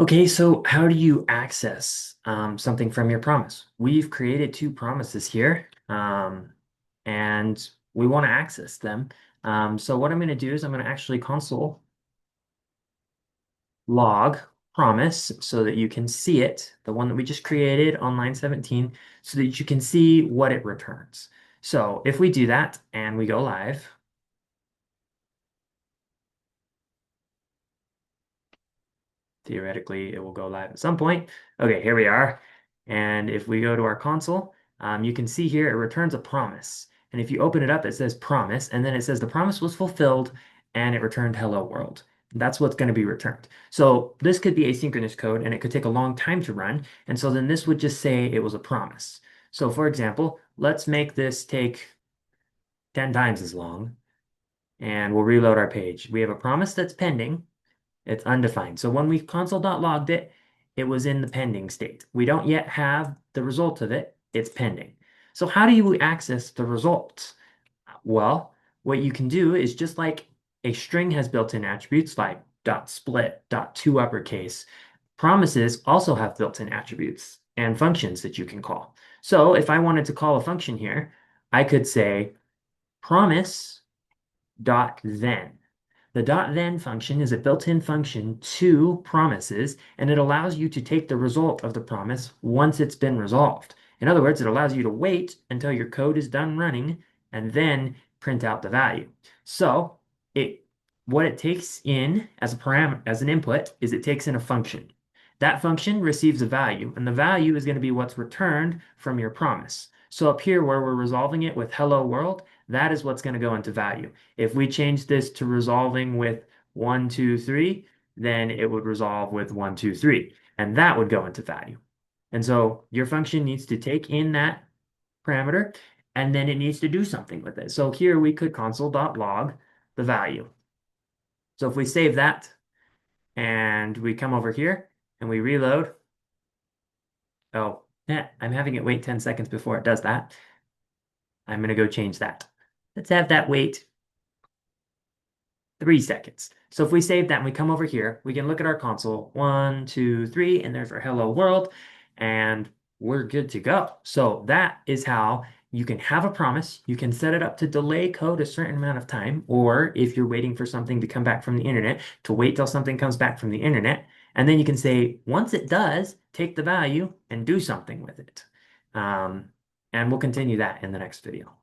Okay, so how do you access something from your promise? We've created two promises here, and we want to access them. So what I'm going to do is I'm going to actually console log promise so that you can see it, the one that we just created on line 17, so that you can see what it returns. So if we do that and we go live, theoretically, it will go live at some point. Okay, here we are. And if we go to our console, you can see here it returns a promise. And if you open it up, it says promise, and then it says the promise was fulfilled, and it returned hello world. That's what's going to be returned. So this could be asynchronous code, and it could take a long time to run. And so then this would just say it was a promise. So for example, let's make this take 10 times as long, and we'll reload our page. We have a promise that's pending. It's undefined. So when we console.logged it, it was in the pending state. We don't yet have the result of it. It's pending. So how do you access the results? Well, what you can do is just like a string has built-in attributes like dot split, dot to uppercase, promises also have built-in attributes and functions that you can call. So if I wanted to call a function here, I could say promise dot then. The .then function is a built-in function to promises, and it allows you to take the result of the promise once it's been resolved. In other words, it allows you to wait until your code is done running and then print out the value. So it what it takes in as a parameter, as an input, is it takes in a function. That function receives a value, and the value is going to be what's returned from your promise. So up here where we're resolving it with hello world, that is what's going to go into value. If we change this to resolving with 1, 2, 3, then it would resolve with 1, 2, 3, and that would go into value. And so your function needs to take in that parameter, and then it needs to do something with it. So here we could console.log the value. So if we save that and we come over here and we reload, oh, I'm having it wait 10 seconds before it does that. I'm going to go change that. Let's have that wait 3 seconds. So if we save that and we come over here, we can look at our console, 1, 2, 3, and there's our hello world, and we're good to go. So that is how you can have a promise. You can set it up to delay code a certain amount of time, or if you're waiting for something to come back from the internet, to wait till something comes back from the internet. And then you can say, once it does, take the value and do something with it. Um, and we'll continue that in the next video.